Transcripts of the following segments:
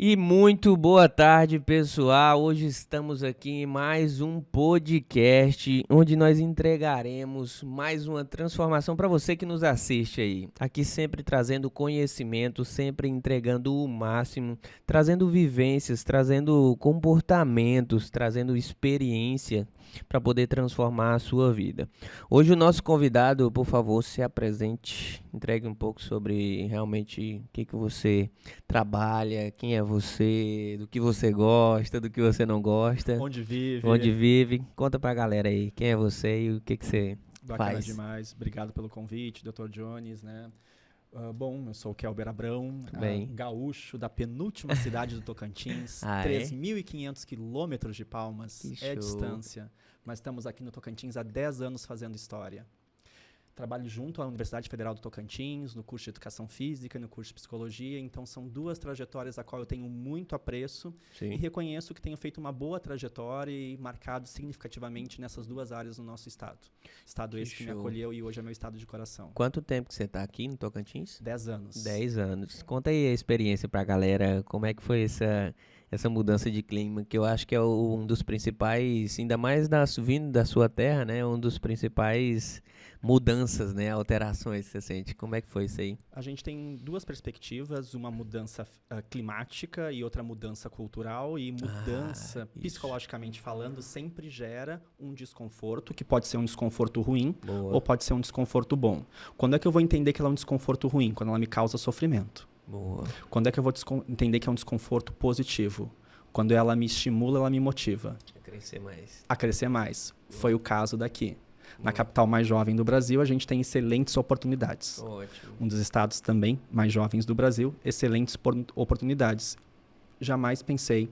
E muito boa tarde, pessoal. Hoje estamos aqui em mais um podcast onde nós entregaremos mais uma transformação para você que nos assiste aí. Aqui sempre trazendo conhecimento, sempre entregando o máximo, trazendo vivências, trazendo comportamentos, trazendo experiência para poder transformar a sua vida. Hoje o nosso convidado, por favor, se apresente, entregue um pouco sobre realmente o que você trabalha, quem é você, do que você gosta, do que você não gosta, Onde vive. onde vive. Conta pra galera aí quem é você e o que você Bacana faz. demais. Obrigado pelo convite, Dr. Jones, né? Bom, eu sou o Kelber Abrão, Bem. gaúcho da penúltima cidade do Tocantins, Ah, é? 3.500 quilômetros de Palmas Que é a show. distância, mas estamos aqui no Tocantins há 10 anos fazendo história. Trabalho junto à Universidade Federal do Tocantins, no curso de Educação Física e no curso de Psicologia, então são duas trajetórias a qual eu tenho muito apreço e Sim. reconheço que tenho feito uma boa trajetória e marcado significativamente nessas duas áreas no nosso estado. Estado Que esse que me show. acolheu e hoje é meu estado de coração. Quanto tempo que você tá aqui no Tocantins? 10 anos. 10 anos. Conta aí a experiência pra galera, como é que foi essa mudança de clima, que eu acho que é um dos principais, ainda mais vindo da sua terra, né? Um dos principais mudanças, né? Alterações que você sente. Como é que foi isso aí? A gente tem duas perspectivas, uma mudança climática e outra mudança cultural, e mudança, isso. psicologicamente falando, sempre gera um desconforto, que pode ser um desconforto ruim Boa. ou pode ser um desconforto bom. Quando é que eu vou entender que ela é um desconforto ruim? Quando ela me causa sofrimento. Boa. Quando é que eu vou entender que é um desconforto positivo? Quando ela me estimula, ela me motiva Quer crescer mais. a crescer mais. Foi o caso daqui. Na Boa. capital mais jovem do Brasil, a gente tem excelentes oportunidades. Ótimo. Um dos estados também mais jovens do Brasil, excelentes oportunidades. Jamais pensei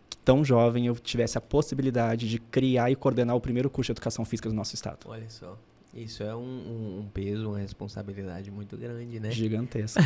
que tão jovem eu tivesse a possibilidade de criar e coordenar o primeiro curso de educação física do nosso estado. Olha só. Isso é um peso, uma responsabilidade muito grande, né? Gigantesca.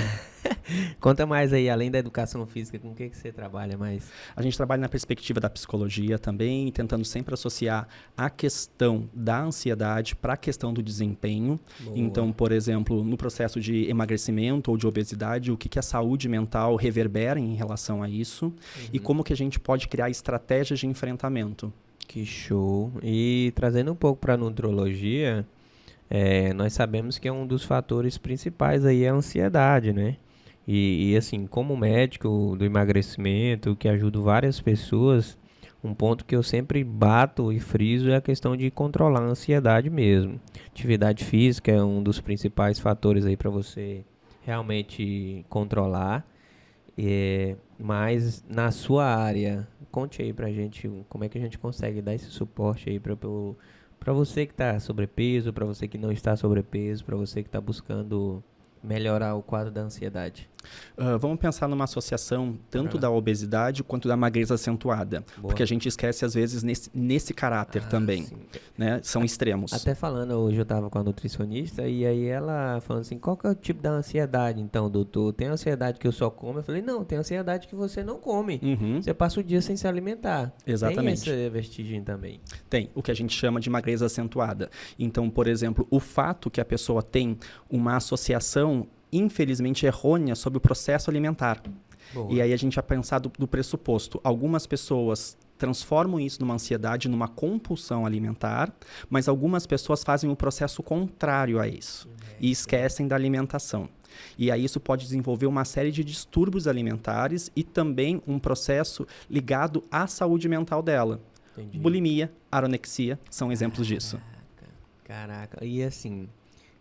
Conta mais aí, além da educação física, com o que você trabalha mais? A gente trabalha na perspectiva da psicologia também, tentando sempre associar a questão da ansiedade para a questão do desempenho. Boa. Então, por exemplo, no processo de emagrecimento ou de obesidade, o que a saúde mental reverbera em relação a isso e como que a gente pode criar estratégias de enfrentamento. Que show. E trazendo um pouco para a nutrologia, nós sabemos que é um dos fatores principais aí é a ansiedade, né? E assim, como médico do emagrecimento, que ajudo várias pessoas, um ponto que eu sempre bato e friso é a questão de controlar a ansiedade mesmo. Atividade física é um dos principais fatores aí para você realmente controlar. Mas na sua área, conte aí pra gente como é que a gente consegue dar esse suporte aí para você que está sobrepeso, para você que não está sobrepeso, para você que está buscando melhorar o quadro da ansiedade. Vamos pensar numa associação tanto Bora lá. da obesidade quanto da magreza acentuada. Boa. Porque a gente esquece, às vezes, nesse caráter também. Sim. Né? São extremos. Até falando, hoje eu estava com a nutricionista e aí ela falando assim, qual que é o tipo da ansiedade então, doutor? Tem ansiedade que eu só como? Eu falei, não, tem ansiedade que você não come. Uhum. Você passa o dia sem se alimentar. Exatamente. Tem essa vertigem também. Tem, o que a gente chama de magreza acentuada. Então, por exemplo, o fato que a pessoa tem uma associação, infelizmente, errônea sobre o processo alimentar. Boa. E aí a gente vai pensar do pressuposto. Algumas pessoas transformam isso numa ansiedade, numa compulsão alimentar, mas algumas pessoas fazem o processo contrário a isso e esquecem da alimentação. E aí isso pode desenvolver uma série de distúrbios alimentares e também um processo ligado à saúde mental dela. Entendi. Bulimia, anorexia são exemplos disso. Caraca, e assim,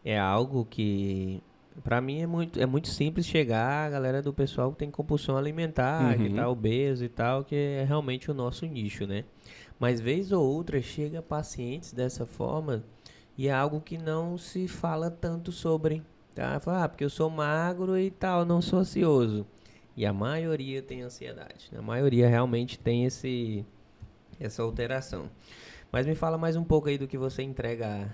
é algo que pra mim é muito simples chegar a galera do pessoal que tem compulsão alimentar, que tá obeso e tal, que é realmente o nosso nicho, né? Mas vez ou outra chega pacientes dessa forma e é algo que não se fala tanto sobre, tá? Fala, porque eu sou magro e tal, não sou ansioso. E a maioria tem ansiedade, a maioria realmente tem essa alteração. Mas me fala mais um pouco aí do que você entrega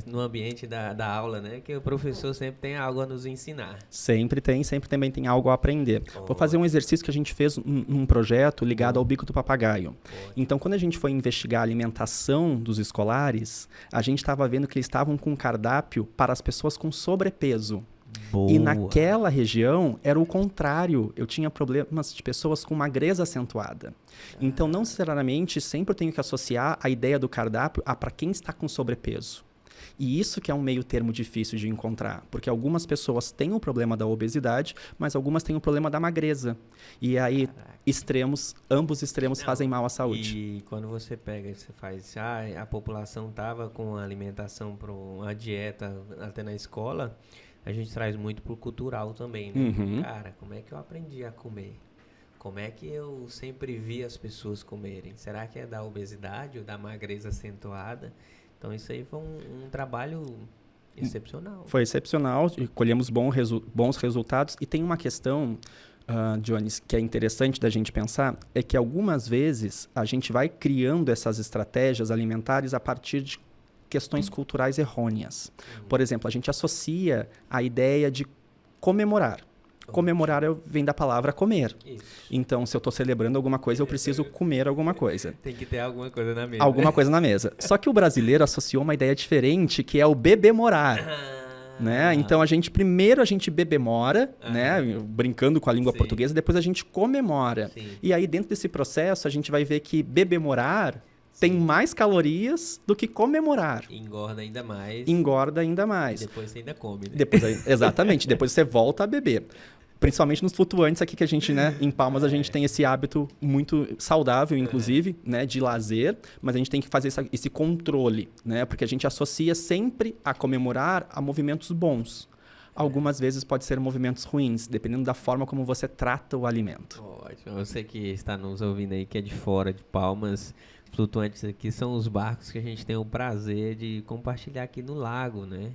no ambiente da aula, né? Que o professor sempre tem algo a nos ensinar. Sempre também tem algo a aprender. Vou fazer um exercício que a gente fez num projeto ligado ao bico do papagaio. Então, quando a gente foi investigar a alimentação dos escolares, a gente estava vendo que eles estavam com um cardápio para as pessoas com sobrepeso. Boa. E naquela região era o contrário. Eu tinha problemas de pessoas com magreza acentuada. Então, não necessariamente sempre eu tenho que associar a ideia do cardápio a para quem está com sobrepeso. E isso que é um meio termo difícil de encontrar, porque algumas pessoas têm o problema da obesidade, mas algumas têm o problema da magreza. E aí, ambos extremos fazem mal à saúde. E quando você pega, você faz, a população tava com a alimentação para uma dieta até na escola, a gente traz muito pro cultural também, né? Uhum. Cara, como é que eu aprendi a comer? Como é que eu sempre vi as pessoas comerem? Será que é da obesidade ou da magreza acentuada? Então isso aí foi um trabalho excepcional. Foi excepcional, e colhemos bons resultados. E tem uma questão, Jones, que é interessante da gente pensar, é que algumas vezes a gente vai criando essas estratégias alimentares a partir de questões culturais errôneas. Por exemplo, a gente associa a ideia de comemorar. Comemorar vem da palavra comer. Isso. Então, se eu estou celebrando alguma coisa, eu preciso comer alguma coisa. Tem que ter alguma coisa na mesa. Alguma coisa na mesa. Só que o brasileiro associou uma ideia diferente, que é o bebemorar. Né? Então, primeiro a gente bebemora, né? Brincando com a língua portuguesa, depois a gente comemora. Sim. E aí, dentro desse processo, a gente vai ver que bebemorar tem mais calorias do que comemorar. Engorda ainda mais. Engorda ainda mais. E depois você ainda come, né? Exatamente. Depois você volta a beber. Principalmente nos flutuantes aqui que a gente, né, em Palmas, a gente tem esse hábito muito saudável, inclusive, né, de lazer, mas a gente tem que fazer esse controle, né, porque a gente associa sempre a comemorar a movimentos bons. Algumas vezes pode ser movimentos ruins, dependendo da forma como você trata o alimento. Ótimo. Você que está nos ouvindo aí, que é de fora de Palmas, flutuantes aqui são os barcos que a gente tem o prazer de compartilhar aqui no lago, né?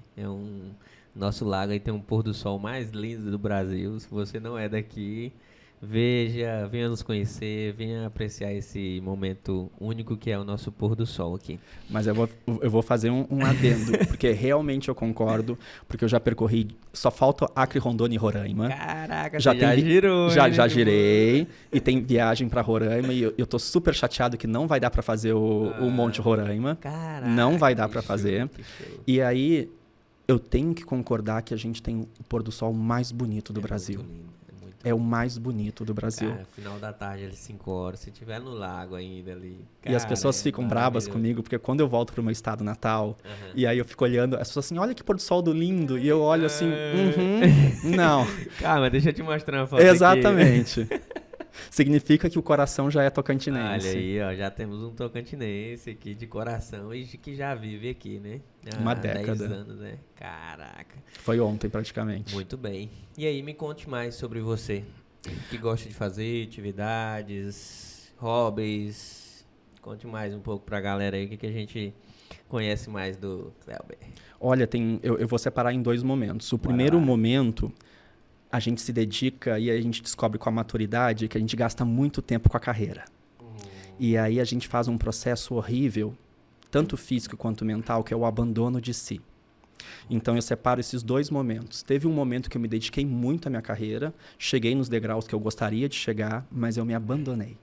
Nosso lago aí tem um pôr do sol mais lindo do Brasil. Se você não é daqui, veja, venha nos conhecer, venha apreciar esse momento único que é o nosso pôr do sol aqui. Mas eu vou fazer um adendo, porque realmente eu concordo, porque eu já percorri, só falta Acre, Rondônia e Roraima. Caraca, já girou. Já girei, e tem viagem para Roraima, e eu tô super chateado que não vai dar para fazer o Monte Roraima. Caraca, não vai dar para fazer. Show. E aí, eu tenho que concordar que a gente tem o pôr do sol mais bonito do Brasil. Muito lindo, muito É o mais bonito do Brasil. Cara, final da tarde, ali 5 horas, se tiver no lago ainda ali. E as pessoas ficam bravas comigo, porque quando eu volto pro meu estado natal, e aí eu fico olhando, as pessoas assim, olha que pôr do sol do lindo, e eu olho assim, não. Calma, deixa eu te mostrar uma foto Exatamente. Aqui. Significa que o coração já é tocantinense. Olha aí, ó, já temos um tocantinense aqui de coração e que já vive aqui, né? Uma década. 10 anos, né? Caraca. Foi ontem, praticamente. Muito bem. E aí, me conte mais sobre você. O que gosta de fazer, atividades, hobbies. Conte mais um pouco pra galera aí, o que a gente conhece mais do Cleuber. Olha, eu vou separar em 2 momentos. O primeiro momento, a gente se dedica e a gente descobre com a maturidade que a gente gasta muito tempo com a carreira. E aí a gente faz um processo horrível, tanto físico quanto mental, que é o abandono de si. Então eu separo esses 2 momentos. Teve um momento que eu me dediquei muito à minha carreira, cheguei nos degraus que eu gostaria de chegar, mas eu me abandonei.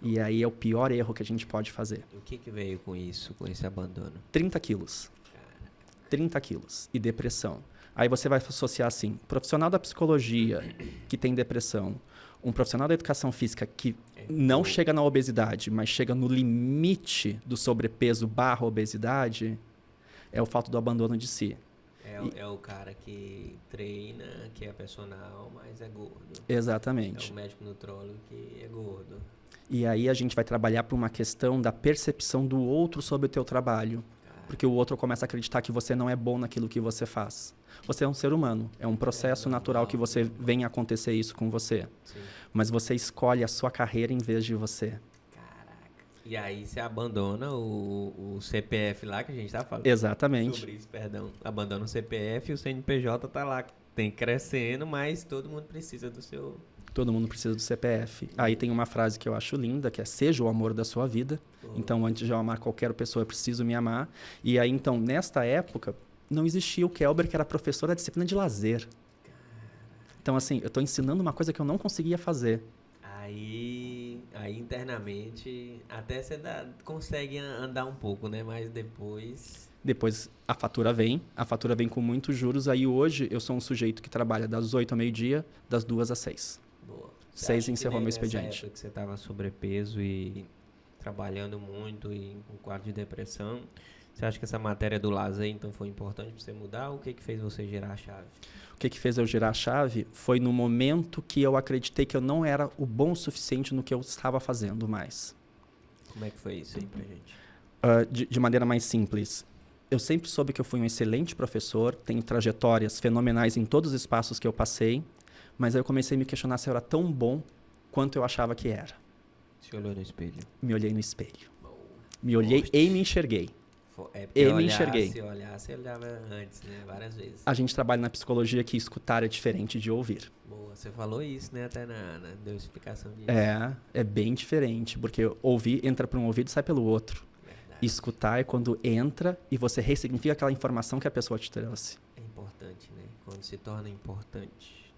E aí é o pior erro que a gente pode fazer. O que veio com isso, com esse abandono? 30 quilos. 30 quilos. E depressão. Aí você vai associar assim, profissional da psicologia que tem depressão, um profissional da educação física que não chega na obesidade, mas chega no limite do sobrepeso / obesidade, é o fato do abandono de si. É o cara que treina, que é personal, mas é gordo. Exatamente. É o médico nutrólogo que é gordo. E aí a gente vai trabalhar por uma questão da percepção do outro sobre o teu trabalho. Porque o outro começa a acreditar que você não é bom naquilo que você faz. Você é um ser humano. É um processo natural que você venha acontecer isso com você. Sim. Mas você escolhe a sua carreira em vez de você. Caraca. E aí você abandona o CPF lá, que a gente tá falando. Exatamente. Sobre isso, perdão. Abandona o CPF e o CNPJ tá lá. Tem crescendo, mas todo mundo precisa do seu... Todo mundo precisa do CPF. Aí tem uma frase que eu acho linda, que é: seja o amor da sua vida. Então, antes de eu amar qualquer pessoa, eu preciso me amar. E aí, então, nesta época, não existia o Kelber, que era professor da disciplina de lazer. Então, assim, eu estou ensinando uma coisa que eu não conseguia fazer. Aí internamente, até você consegue andar um pouco, né? Mas depois... Depois a fatura vem com muitos juros. Aí hoje eu sou um sujeito que trabalha das 8 ao meio-dia, das 2 às 6. Boa. 6 encerrou meu expediente. Nessa época que você estava sobrepeso e trabalhando muito e com quadro de depressão, você acha que essa matéria do lazer, então, foi importante para você mudar? Ou o que fez você girar a chave? O que fez eu girar a chave foi no momento que eu acreditei que eu não era o bom o suficiente no que eu estava fazendo mais. Como é que foi isso aí pra gente? De maneira mais simples. Eu sempre soube que eu fui um excelente professor, tenho trajetórias fenomenais em todos os espaços que eu passei, mas aí eu comecei a me questionar se eu era tão bom quanto eu achava que era. Você olhou no espelho? Me olhei no espelho. Me olhei e me enxerguei. Me enxerguei. Se olhar, você olhava antes, né? Várias vezes. A gente trabalha na psicologia que escutar é diferente de ouvir. Boa, você falou isso, né? Até deu explicação disso. É bem diferente, porque ouvir entra por um ouvido e sai pelo outro. Verdade. Escutar é quando entra e você ressignifica aquela informação que a pessoa te trouxe. É importante, né? Quando se torna importante.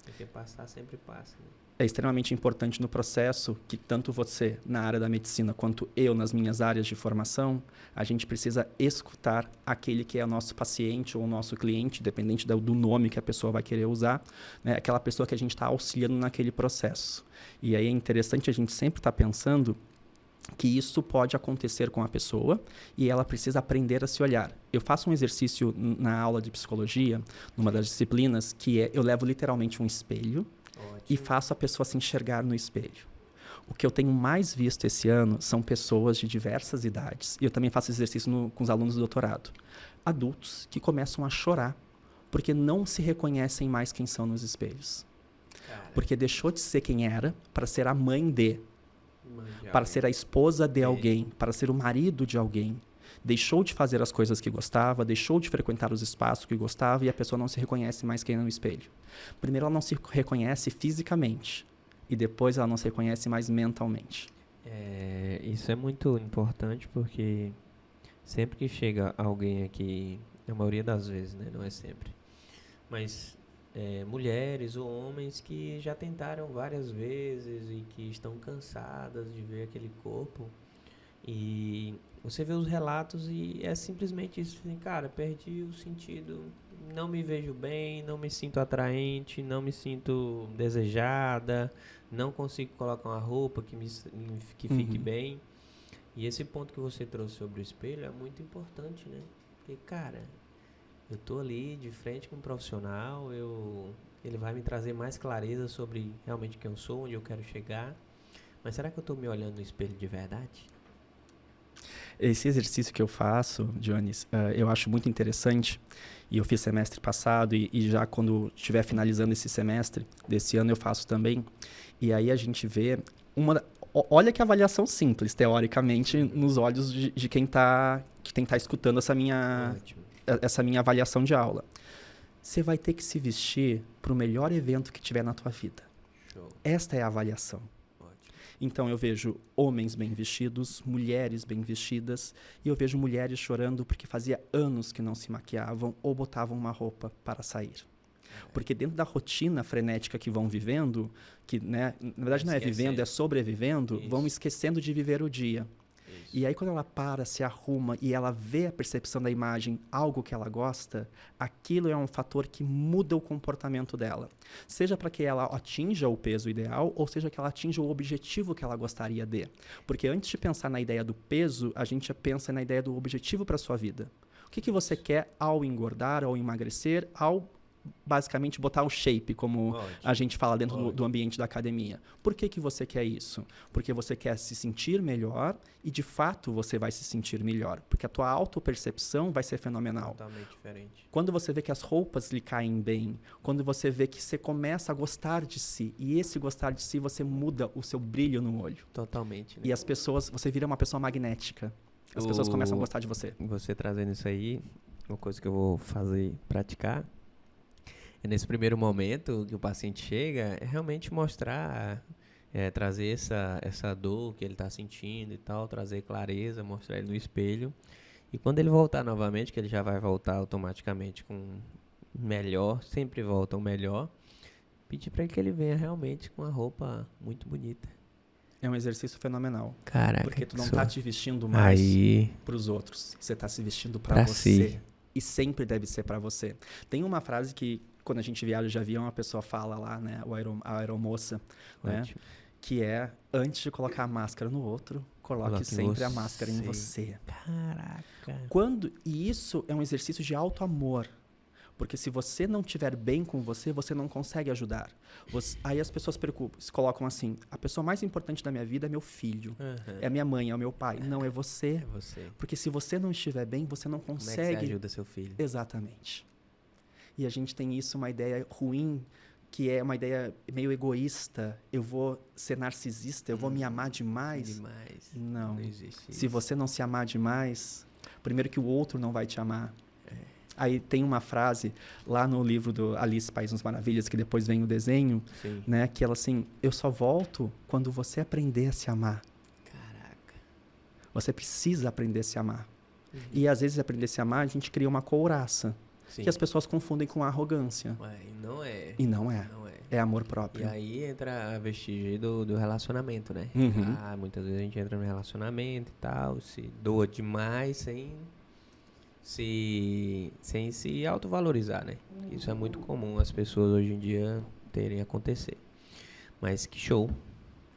Porque passar sempre passa, né? É extremamente importante no processo que tanto você na área da medicina quanto eu nas minhas áreas de formação, a gente precisa escutar aquele que é o nosso paciente ou o nosso cliente, dependente do nome que a pessoa vai querer usar, né? Aquela pessoa que a gente está auxiliando naquele processo. E aí é interessante a gente sempre estar pensando que isso pode acontecer com a pessoa e ela precisa aprender a se olhar. Eu faço um exercício na aula de psicologia, numa das disciplinas, que é eu levo literalmente um espelho. Ótimo. E faço a pessoa se enxergar no espelho. O que eu tenho mais visto esse ano são pessoas de diversas idades. E eu também faço exercício com os alunos do doutorado. Adultos que começam a chorar porque não se reconhecem mais quem são nos espelhos. Cara. Porque deixou de ser quem era para ser a mãe para ser a esposa de alguém, para ser o marido de alguém. Deixou de fazer as coisas que gostava, deixou de frequentar os espaços que gostava e a pessoa não se reconhece mais quem é no espelho. Primeiro, ela não se reconhece fisicamente e depois ela não se reconhece mais mentalmente. Isso é muito importante porque sempre que chega alguém aqui, a maioria das vezes, né? Não é sempre, mas mulheres ou homens que já tentaram várias vezes e que estão cansadas de ver aquele corpo. E você vê os relatos e é simplesmente isso, assim, cara, perdi o sentido, não me vejo bem, não me sinto atraente, não me sinto desejada, não consigo colocar uma roupa que fique bem. E esse ponto que você trouxe sobre o espelho é muito importante, né? Porque, cara, eu tô ali de frente com um profissional, ele vai me trazer mais clareza sobre realmente quem eu sou, onde eu quero chegar, mas será que eu tô me olhando no espelho de verdade? Esse exercício que eu faço, Jones, eu acho muito interessante e eu fiz semestre passado e já quando estiver finalizando esse semestre desse ano eu faço também. E aí a gente vê olha que avaliação simples, teoricamente, nos olhos de quem está escutando essa minha avaliação de aula. Você vai ter que se vestir para o melhor evento que tiver na tua vida. Show. Esta é a avaliação. Então, eu vejo homens bem vestidos, mulheres bem vestidas, e eu vejo mulheres chorando porque fazia anos que não se maquiavam ou botavam uma roupa para sair. Porque dentro da rotina frenética que vão vivendo, que, né, na verdade não é vivendo, é sobrevivendo, vão esquecendo de viver o dia. E aí, quando ela para, se arruma e ela vê a percepção da imagem, algo que ela gosta, aquilo é um fator que muda o comportamento dela. Seja para que ela atinja o peso ideal, ou seja que ela atinja o objetivo que ela gostaria de. Porque antes de pensar na ideia do peso, a gente pensa na ideia do objetivo para a sua vida. O que você quer ao engordar, ao emagrecer, ao basicamente botar o shape, como a gente fala dentro do ambiente da academia. Por que você quer isso? Porque você quer se sentir melhor e, de fato, você vai se sentir melhor. Porque a tua autopercepção vai ser fenomenal. Totalmente diferente. Quando você vê que as roupas lhe caem bem, quando você vê que você começa a gostar de si, e esse gostar de si, você muda o seu brilho no olho. Totalmente. Né? E as pessoas, você vira uma pessoa magnética. As pessoas começam a gostar de você. Você trazendo isso aí, uma coisa que eu vou praticar, nesse primeiro momento que o paciente chega, é realmente mostrar, trazer essa dor que ele está sentindo e tal, trazer clareza, mostrar ele no espelho. E quando ele voltar novamente, que ele já vai voltar automaticamente com melhor, sempre volta o melhor, pedir para que ele venha realmente com uma roupa muito bonita. É um exercício fenomenal. Caraca, porque tu não que tá só- te vestindo mais Aí, pros outros. Você tá se vestindo pra pra você. si. E sempre deve ser pra você. Tem uma frase que, quando a gente viaja de avião, a pessoa fala lá, né? A aeromoça, né? Ótimo. Que é, antes de colocar a máscara no outro, coloque Coloque em sempre a máscara em você. você. Caraca. E isso é um exercício de auto-amor. Porque se você não estiver bem com você, você não consegue ajudar. Aí as pessoas se colocam assim, a pessoa mais importante da minha vida é meu filho. Aham. É a minha mãe, é o meu pai. Não, é você. É você. Porque se você não estiver bem, você não Como é que você consegue. ajuda seu filho? Exatamente. E a gente tem isso, uma ideia ruim, que é uma ideia meio egoísta. Eu vou ser narcisista, eu vou me amar demais. Demais. Não. Não existe Se isso. você não se amar demais, primeiro que o outro não vai te amar. Aí tem uma frase lá no livro do Alice País das Maravilhas, que depois vem o desenho, Sim. né? Que ela assim, eu só volto quando você aprender a se amar. Caraca. Você precisa aprender a se amar. E às vezes aprender a se amar, a gente cria uma couraça, Sim. que as pessoas confundem com arrogância. Ué, não é. E não é. Não é. É amor E próprio. aí entra a vestígio do relacionamento, né? Uhum. Muitas vezes a gente entra no relacionamento e tal, se doa demais sem se autovalorizar, né? Isso é muito comum as pessoas hoje em dia terem acontecer. Mas que show.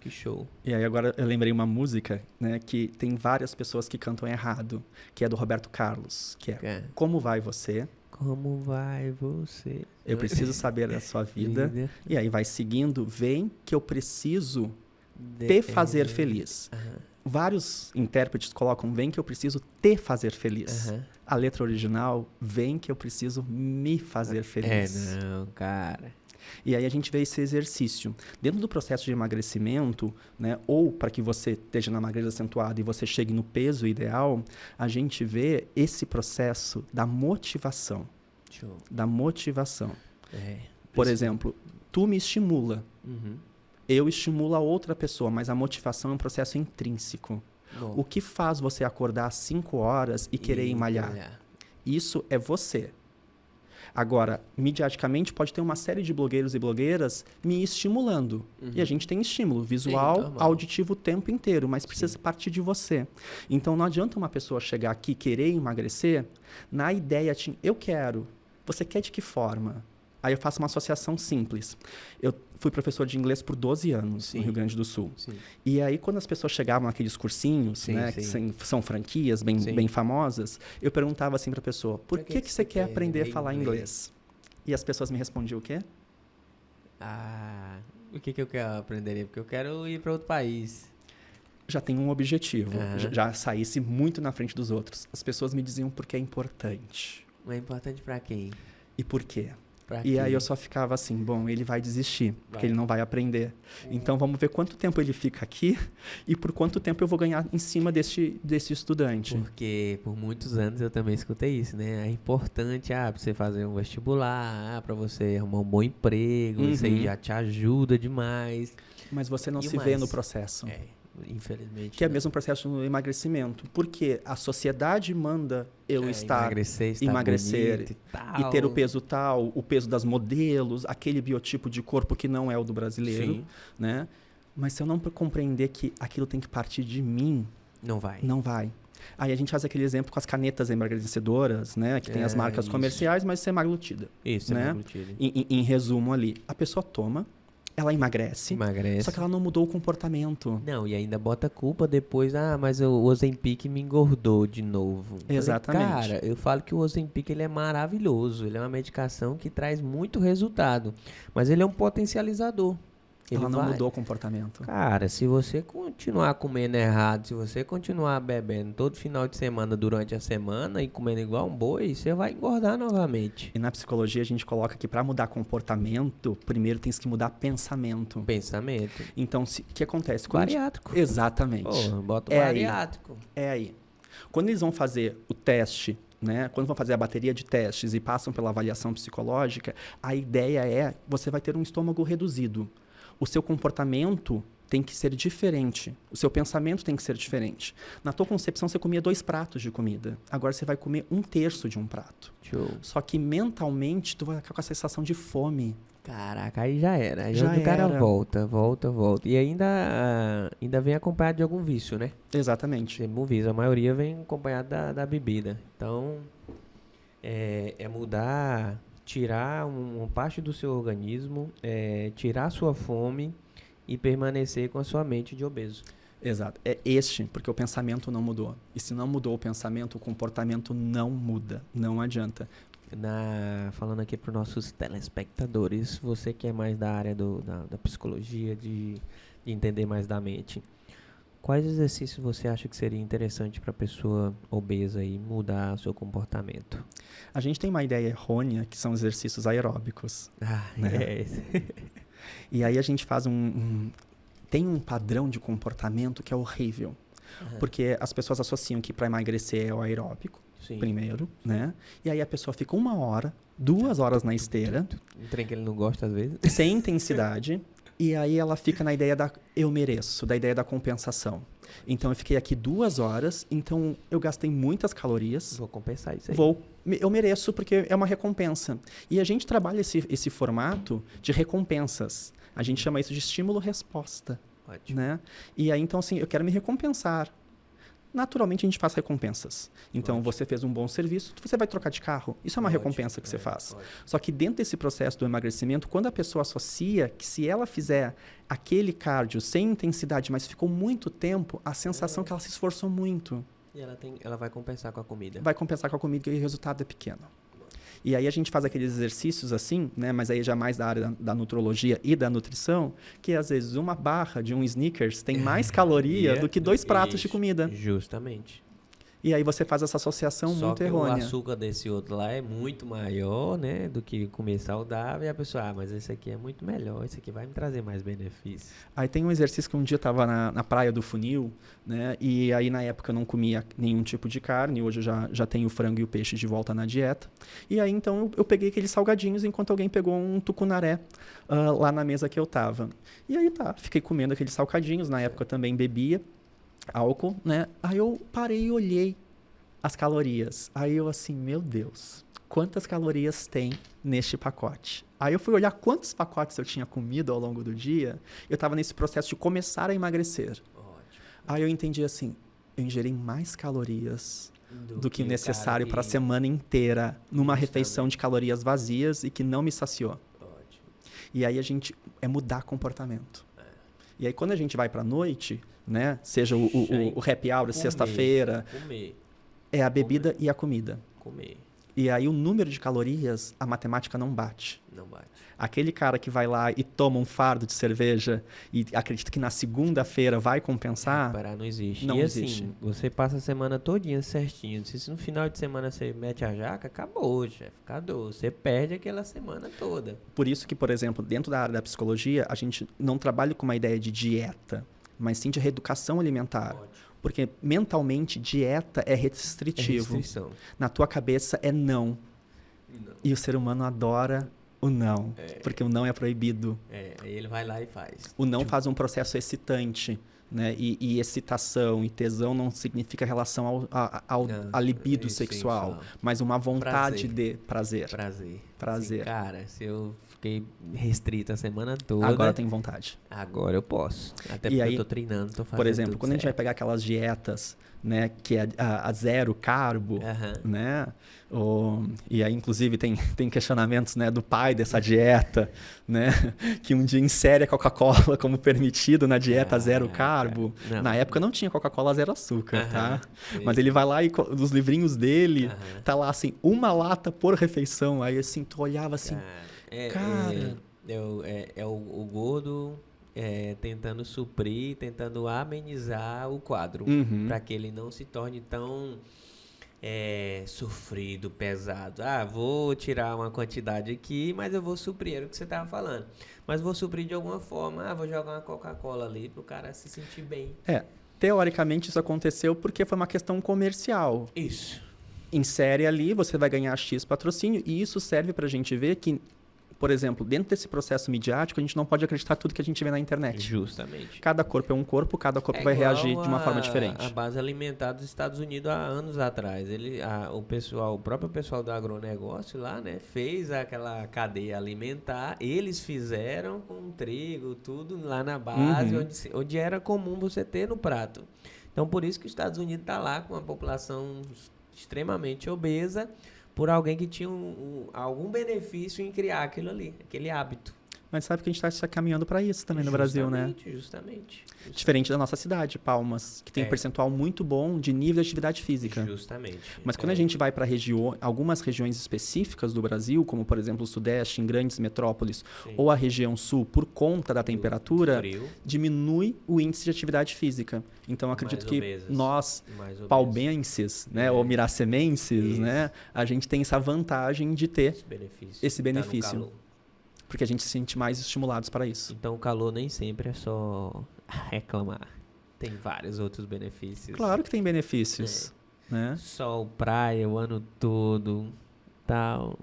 Que show. E aí agora eu lembrei uma música, né, que tem várias pessoas que cantam errado, que é do Roberto Carlos, que é Como Vai Você? Como vai você? Eu preciso saber da sua vida. E aí vai seguindo, vem que eu preciso te fazer feliz. Vários intérpretes colocam, vem que eu preciso te fazer feliz. A letra original, vem que eu preciso me fazer feliz. Não, cara. E aí a gente vê esse exercício. Dentro do processo de emagrecimento, né, ou para que você esteja na magreza acentuada e você chegue no peso ideal, a gente vê esse processo da motivação. Show. Da motivação. Por Preciso- exemplo, tu me estimula. Uhum. Eu estimulo a outra pessoa, mas a motivação é um processo intrínseco. Bom, O que faz você acordar às 5 horas e querer ir malhar? Isso é você. Agora, midiaticamente, pode ter uma série de blogueiros e blogueiras me estimulando. E a gente tem estímulo visual, normal. auditivo o tempo inteiro, mas precisa partir de você. Então, não adianta uma pessoa chegar aqui e querer emagrecer na ideia de, eu quero. Você quer de que forma? Aí eu faço uma associação simples. Eu fui professor de inglês por 12 anos Sim. no Rio Grande do Sul. Sim. E aí, quando as pessoas chegavam naqueles cursinhos, Sim, né, sim. que são franquias bem, Sim. bem famosas, eu perguntava assim para a pessoa, por Pra que que você quer aprender a falar inglês? inglês? E as pessoas me respondiam o quê? O que eu quero aprender? Porque eu quero ir para outro país. Já tem um objetivo, Aham. já saísse muito na frente dos outros. As pessoas me diziam porque é importante. Mas é importante para quem? E por quê? Pra E aí quem? eu só ficava assim, bom, ele vai desistir, porque Vai. ele não vai aprender. Então vamos ver quanto tempo ele fica aqui e por quanto tempo eu vou ganhar em cima desse estudante. Porque por muitos anos eu também escutei isso, né? É importante, pra você fazer um vestibular, pra você arrumar um bom emprego, isso aí Uhum. já te ajuda demais. Mas você não E se mais? vê no processo. Infelizmente. Que é o não. mesmo processo no emagrecimento. Porque a sociedade manda eu estar emagrecer bonito e tal. e ter o peso tal, o peso das modelos, aquele biotipo de corpo que não é o do brasileiro, Sim. né? Mas se eu não compreender que aquilo tem que partir de mim, Não vai. não vai. Aí a gente faz aquele exemplo com as canetas emagrecedoras, né? Que tem as marcas isso. comerciais, mas isso é maglutida. Isso, né? é maglutida. Em resumo ali, a pessoa toma, ela emagrece, Emagrece. só que ela não mudou o comportamento. Não, e ainda bota culpa depois, mas o Ozempic me engordou de novo. Falei, Exatamente. cara, eu falo que o Ozempic ele é maravilhoso, ele é uma medicação que traz muito resultado, mas ele é um potencializador. Ela não vai- mudou o comportamento. Cara, se você continuar comendo errado, se você continuar bebendo todo final de semana durante a semana e comendo igual um boi, você vai engordar novamente. E na psicologia a gente coloca que para mudar comportamento, primeiro tem que mudar pensamento. Pensamento. Então, o que acontece? Quando a gente- Bariátrico. Exatamente. Pô, bota o É aí. bariátrico. É aí. Quando eles vão fazer o teste, né? Quando vão fazer a bateria de testes e passam pela avaliação psicológica, a ideia é você vai ter um estômago reduzido. O seu comportamento tem que ser diferente. O seu pensamento tem que ser diferente. Na tua concepção, você comia 2 pratos de comida. Agora você vai comer 1/3 de um prato. Show. Só que mentalmente, tu vai ficar com a sensação de fome. Caraca, aí já era. Aí Já o cara era. volta. E ainda vem acompanhado de algum vício, né? Exatamente. Tem um vício, a maioria vem acompanhado da bebida. Então, é mudar, tirar uma parte do seu organismo, tirar a sua fome e permanecer com a sua mente de obeso. Exato. Porque o pensamento não mudou. E se não mudou o pensamento, o comportamento não muda. Não adianta. Falando aqui para os nossos telespectadores, você que é mais da área da psicologia, de entender mais da mente, quais exercícios você acha que seria interessante para a pessoa obesa aí mudar o seu comportamento? A gente tem uma ideia errônea que são exercícios aeróbicos. Né? E aí a gente faz tem um padrão de comportamento que é horrível. Porque as pessoas associam que para emagrecer é o aeróbico. Sim. Primeiro, né? E aí a pessoa fica 1 hora, 2 horas na esteira. Um trem que ele não gosta às vezes. Sem intensidade. E aí ela fica na ideia da eu mereço, da ideia da compensação. Então eu fiquei aqui 2 horas, então eu gastei muitas calorias. Vou compensar isso aí. Eu mereço porque é uma recompensa. E a gente trabalha esse formato de recompensas. A gente chama isso de estímulo-resposta. Ótimo. Né? E aí, então, assim, eu quero me recompensar. Naturalmente, a gente faz recompensas. Então, você fez um bom serviço, você vai trocar de carro. Isso é uma recompensa que você faz. Só que dentro desse processo do emagrecimento, quando a pessoa associa que se ela fizer aquele cardio sem intensidade, mas ficou muito tempo, a sensação é que ela se esforçou muito. E ela vai compensar com a comida. Vai compensar com a comida e o resultado é pequeno. E aí a gente faz aqueles exercícios assim, né? Mas aí já mais da área da nutrologia e da nutrição, que às vezes uma barra de um Snickers tem mais caloria do que 2 pratos de comida. Justamente. E aí você faz essa associação muito errônea. Só que o açúcar desse outro lá é muito maior, né? Do que comer saudável. E a pessoa, mas esse aqui é muito melhor. Esse aqui vai me trazer mais benefícios. Aí tem um exercício que um dia eu estava na praia do Funil, né? E aí na época eu não comia nenhum tipo de carne. Hoje eu já tenho o frango e o peixe de volta na dieta. E aí então eu peguei aqueles salgadinhos enquanto alguém pegou um tucunaré lá na mesa que eu tava. E aí fiquei comendo aqueles salgadinhos. Na época eu também bebia álcool, né? Aí eu parei e olhei as calorias. Aí eu assim, meu Deus, quantas calorias tem neste pacote? Aí eu fui olhar quantos pacotes eu tinha comido ao longo do dia. Eu estava nesse processo de começar a emagrecer. Ótimo. Aí eu entendi assim, eu ingerei mais calorias do que necessário para a semana inteira numa refeição de calorias vazias e que não me saciou. Ótimo. E aí é mudar comportamento. E aí quando a gente vai para a noite, né, seja o happy hour de sexta-feira, é a bebida e a comida. Comer. E aí o número de calorias, a matemática não bate. Não bate. Aquele cara que vai lá e toma um fardo de cerveja e acredita que na segunda-feira vai compensar... Não existe. Não e existe. Assim, você passa a semana todinha certinho. Se no final de semana você mete a jaca, acabou, chefe. Acabou. Você perde aquela semana toda. Por isso que, por exemplo, dentro da área da psicologia, a gente não trabalha com uma ideia de dieta, mas sim de reeducação alimentar. Ótimo. Porque mentalmente, dieta é restritivo. É restrição. Na tua cabeça é não. E o ser humano adora o não. Porque o não é proibido. Aí ele vai lá e faz. O não faz um processo excitante. Né? E excitação e tesão não significa relação à libido sexual, mas uma vontade de prazer. Assim, cara, se eu fiquei restrito a semana toda... Agora eu tenho vontade. Agora eu posso. Até porque eu tô treinando, tô fazendo. Por exemplo, quando a gente vai pegar aquelas dietas, né, que é a zero carbo, né? E aí, inclusive, tem questionamentos, né, do pai dessa dieta, né? Que um dia insere a Coca-Cola como permitido na dieta zero carbo. Na época não tinha Coca-Cola zero açúcar, tá? Sim. Mas ele vai lá e nos livrinhos dele, tá lá assim, 1 lata por refeição. Aí assim, tu olhava assim, cara... o gordo... tentando suprir, tentando amenizar o quadro, para que ele não se torne tão sofrido, pesado. Vou tirar uma quantidade aqui, mas eu vou suprir, era o que você estava falando. Mas vou suprir de alguma forma, vou jogar uma Coca-Cola ali para o cara se sentir bem. Teoricamente isso aconteceu porque foi uma questão comercial. Isso. Insere ali, você vai ganhar X patrocínio, e isso serve para a gente ver que por exemplo, dentro desse processo midiático, a gente não pode acreditar tudo que a gente vê na internet. Justamente. Cada corpo é um corpo, cada corpo vai reagir de uma forma diferente. A base alimentar dos Estados Unidos há anos atrás. O próprio pessoal do agronegócio lá, né, fez aquela cadeia alimentar. Eles fizeram com trigo, tudo lá na base, onde era comum você ter no prato. Então, por isso que os Estados Unidos está lá com uma população extremamente obesa, por alguém que tinha algum benefício em criar aquilo ali, aquele hábito. Mas sabe que a gente está caminhando para isso também no Brasil, né? Justamente. Diferente da nossa cidade, Palmas, que tem um percentual muito bom de nível de atividade física. Justamente. Mas quando a gente vai para algumas regiões específicas do Brasil, como por exemplo o Sudeste, em grandes metrópoles, ou a região Sul, por conta da temperatura, diminui o índice de atividade física. Então acredito que nós, palmenses, né, ou miracemenses, né, a gente tem essa vantagem de ter esse benefício. Porque a gente se sente mais estimulados para isso. Então o calor nem sempre é só reclamar. Tem vários outros benefícios. Claro que tem benefícios. Né? Sol, praia, o ano todo, tal.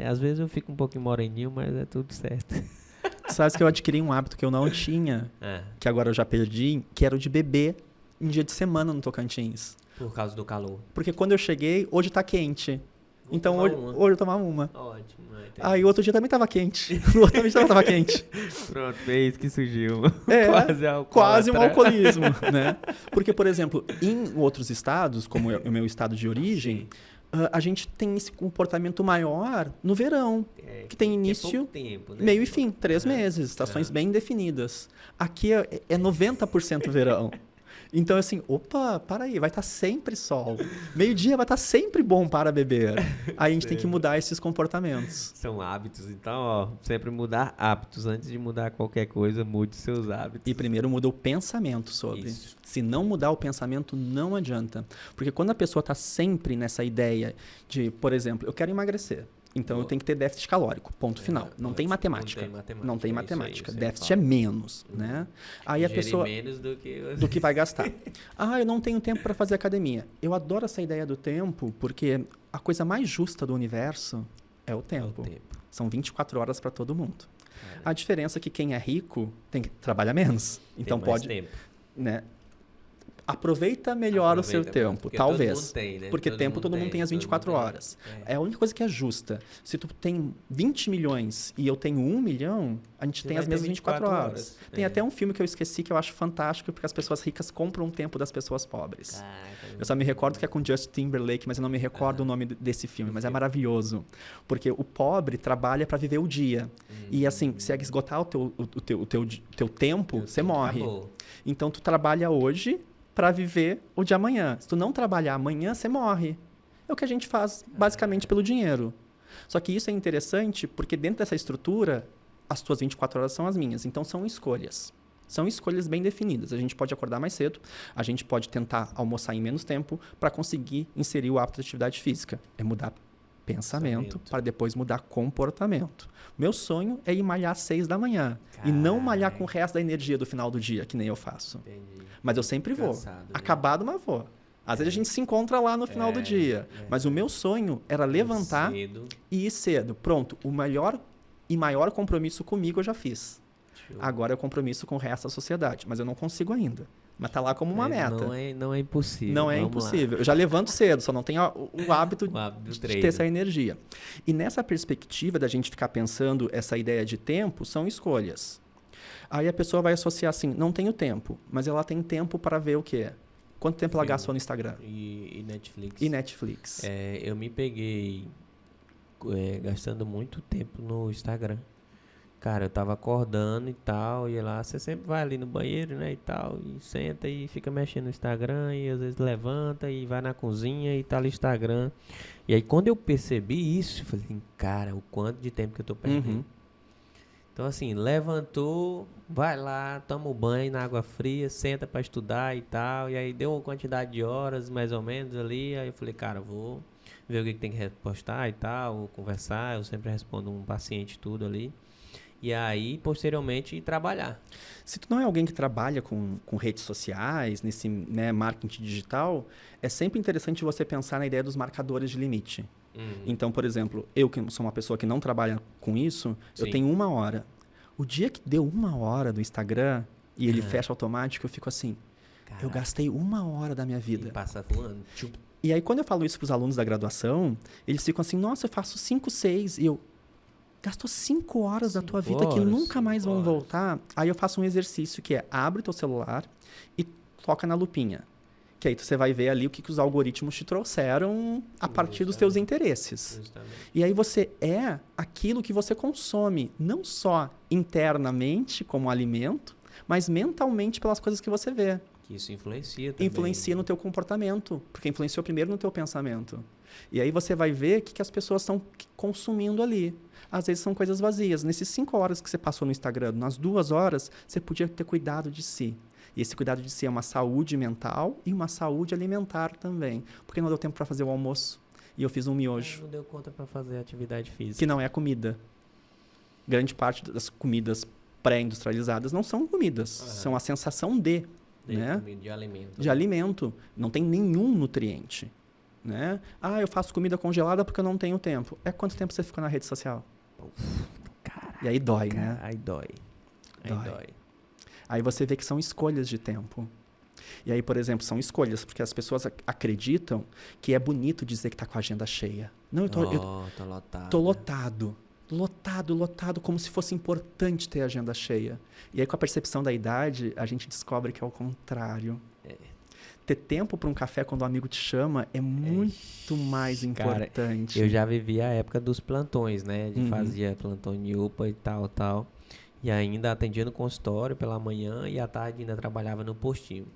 Às vezes eu fico um pouquinho moreninho, mas é tudo certo. Sabe que eu adquiri um hábito que eu não tinha, que agora eu já perdi, que era o de beber em dia de semana no Tocantins. Por causa do calor. Porque quando eu cheguei, hoje tá quente. Então hoje eu tomava uma. Ótimo. Aí o outro dia também tava quente. No outro dia tava quente. Pronto, fez que surgiu. Quase um alcoolismo, né? Porque, por exemplo, em outros estados, como o meu estado de origem, a gente tem esse comportamento maior no verão, que tem início, tempo, né? meio e fim, 3 meses, estações bem definidas. Aqui é 90% verão. Então, assim, para aí, vai estar sempre sol. Meio-dia vai estar sempre bom para beber. Aí a gente tem que mudar esses comportamentos. São hábitos, então, sempre mudar hábitos. Antes de mudar qualquer coisa, mude seus hábitos. E primeiro muda o pensamento sobre. Isso. Se não mudar o pensamento, não adianta. Porque quando a pessoa está sempre nessa ideia de, por exemplo, eu quero emagrecer. Então eu tenho que ter déficit calórico, ponto final. Não tem matemática. Não tem matemática. Déficit é menos, né? Aí a pessoa menos do que vai gastar. Eu não tenho tempo para fazer academia. Eu adoro essa ideia do tempo, porque a coisa mais justa do universo é o tempo. São 24 horas para todo mundo. A diferença é que quem é rico tem que trabalhar menos. Então pode, tempo. Né? Aproveita melhor o seu tempo, talvez. Todo mundo tem, né? Porque todo mundo tem as 24 horas. É a única coisa que é justa. Se tu tem 20 milhões e eu tenho 1 milhão, a gente tem as mesmas 24 horas. Tem até um filme que eu esqueci que eu acho fantástico, porque as pessoas ricas compram o tempo das pessoas pobres. Eu só me recordo que é com Justin Timberlake, mas eu não me recordo o nome desse filme, mas é maravilhoso. Porque o pobre trabalha para viver o dia. E assim, se esgotar o teu tempo, você morre. Acabou. Então tu trabalha hoje para viver o de amanhã. Se tu não trabalhar amanhã, você morre. É o que a gente faz basicamente pelo dinheiro. Só que isso é interessante porque dentro dessa estrutura, as tuas 24 horas são as minhas. Então são escolhas. São escolhas bem definidas. A gente pode acordar mais cedo, a gente pode tentar almoçar em menos tempo para conseguir inserir o hábito de atividade física. É mudar pensamento para depois mudar comportamento. Meu sonho é ir malhar às 6 da manhã. E não malhar com o resto da energia do final do dia, que nem eu faço. Entendi. Mas eu sempre vou. Acabado, mas vou. Às vezes a gente se encontra lá no final do dia. Mas o meu sonho era levantar e ir cedo. Pronto, o maior e maior compromisso comigo eu já fiz. Agora é o compromisso com o resto da sociedade. Mas eu não consigo ainda. Mas tá lá como uma meta. Não é impossível. Não é impossível. Eu já levanto cedo, só não tenho o hábito de ter essa energia. E nessa perspectiva da gente ficar pensando essa ideia de tempo, são escolhas. Aí a pessoa vai associar assim, não tenho tempo, mas ela tem tempo para ver o quê? Quanto tempo ela gastou no Instagram? E Netflix. E Netflix. Eu me peguei gastando muito tempo no Instagram. Cara, eu tava acordando e tal, e lá você sempre vai ali no banheiro, né, e tal, e senta e fica mexendo no Instagram, e às vezes levanta e vai na cozinha e tá ali no Instagram. E aí quando eu percebi isso, eu falei assim, cara, o quanto de tempo que eu tô perdendo. Então assim, levantou, vai lá, toma o banho na água fria, senta pra estudar e tal, e aí deu uma quantidade de horas mais ou menos ali, aí eu falei, cara, vou ver o que tem que repostar e tal, vou conversar, eu sempre respondo um paciente tudo ali. E aí, posteriormente, trabalhar. Se tu não é alguém que trabalha com redes sociais, nesse marketing digital, é sempre interessante você pensar na ideia dos marcadores de limite. Então, por exemplo, eu que sou uma pessoa que não trabalha com isso, Sim. eu tenho 1 hora. O dia que deu 1 hora do Instagram e ele fecha automático, eu fico assim, Caraca. eu gastei 1 hora da minha vida. E passa voando. E aí, quando eu falo isso para os alunos da graduação, eles ficam assim, nossa, eu faço 5, 6. E eu, gastou 5 horas da tua vida que nunca mais vão voltar. Aí eu faço um exercício que é, abre o teu celular e toca na lupinha. Que aí você vai ver ali o que os algoritmos te trouxeram a partir dos teus interesses. Justamente. E aí você é aquilo que você consome, não só internamente como alimento, mas mentalmente pelas coisas que você vê. Que isso influencia também. Influencia no teu comportamento, porque influenciou primeiro no teu pensamento. E aí você vai ver o que as pessoas estão consumindo ali. Às vezes são coisas vazias. Nesses 5 horas que você passou no Instagram, nas 2 horas, você podia ter cuidado de si. E esse cuidado de si é uma saúde mental e uma saúde alimentar também. Porque não deu tempo para fazer o almoço. E eu fiz um miojo. Não deu conta para fazer atividade física. Que não é comida. Grande parte das comidas pré-industrializadas não são comidas. São a sensação de né? De alimento. De alimento. Não tem nenhum nutriente. Né? Ah, eu faço comida congelada porque eu não tenho tempo. É quanto tempo você fica na rede social? Caraca, e aí dói, né? Aí dói. Aí você vê que são escolhas de tempo. E aí, por exemplo, são escolhas, porque as pessoas acreditam que é bonito dizer que está com a agenda cheia. Não, eu tô lotado. Tô lotado. Lotado, como se fosse importante ter a agenda cheia. E aí, com a percepção da idade, a gente descobre que é o contrário. Ter tempo para um café quando um amigo te chama é muito mais importante. Cara, eu já vivi a época dos plantões, né? Fazia plantão em UPA e tal. E ainda atendia no consultório pela manhã e à tarde ainda trabalhava no postinho.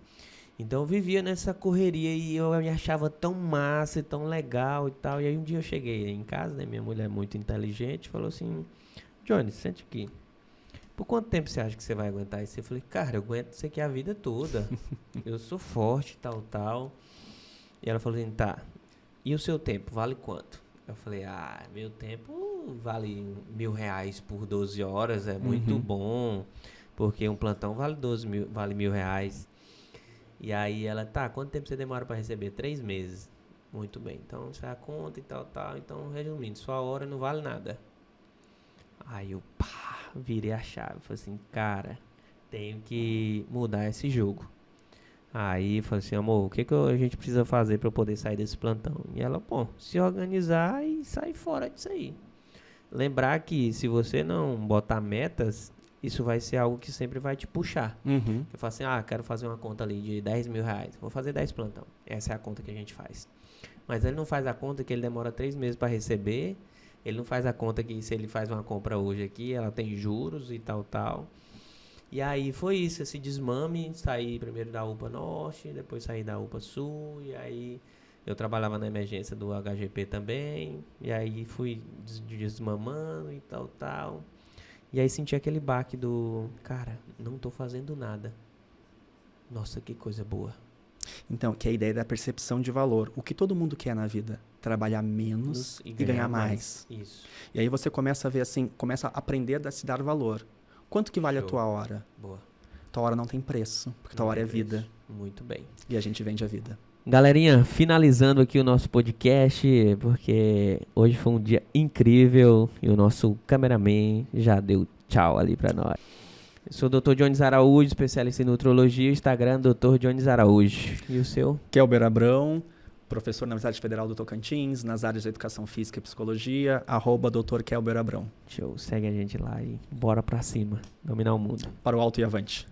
Então eu vivia nessa correria e eu me achava tão massa e tão legal e tal. E aí um dia eu cheguei em casa, né? Minha mulher é muito inteligente, falou assim, Johnny, sente aqui. Por quanto tempo você acha que você vai aguentar isso? Eu falei, cara, eu aguento isso aqui a vida toda. Eu sou forte, tal. E ela falou assim, tá. E o seu tempo, vale quanto? Eu falei, meu tempo vale R$1.000 por 12 horas, é muito bom. Porque um plantão vale R$1.000. E aí ela, tá, quanto tempo você demora para receber? 3 meses. Muito bem, então você a conta e tal. Então, resumindo, sua hora não vale nada. Aí eu, virei a chave. Falei assim, cara, tenho que mudar esse jogo. Aí falei assim, amor, o que a gente precisa fazer para eu poder sair desse plantão? E ela, se organizar e sair fora disso aí. Lembrar que se você não botar metas, isso vai ser algo que sempre vai te puxar. Eu falo assim, quero fazer uma conta ali de R$10.000. Vou fazer 10 plantão. Essa é a conta que a gente faz. Mas ele não faz a conta que ele demora 3 meses para receber. Ele não faz a conta que se ele faz uma compra hoje aqui, ela tem juros e tal. E aí foi isso, esse desmame. Saí primeiro da UPA Norte, depois saí da UPA Sul. E aí eu trabalhava na emergência do HGP também. E aí fui desmamando e tal. E aí senti aquele baque do, cara, não tô fazendo nada. Nossa, que coisa boa. Então, que é a ideia da percepção de valor. O que todo mundo quer na vida? Trabalhar menos e ganhar mais. Isso. E aí você começa a ver assim, começa a aprender a se dar valor. Quanto que vale a tua hora? Boa. Tua hora não tem preço, porque tua hora é vida. Muito bem. E a gente vende a vida. Galerinha, finalizando aqui o nosso podcast, porque hoje foi um dia incrível e o nosso cameraman já deu tchau ali pra nós. Eu sou o Dr. Jones Araújo, especialista em nutrologia, Instagram Dr. Jones Araújo. E o seu? Kelber Abrão, professor na Universidade Federal do Tocantins, nas áreas de Educação Física e Psicologia, @Dr. Kelber Abrão. Show, segue a gente lá e bora pra cima, dominar o mundo. Para o alto e avante.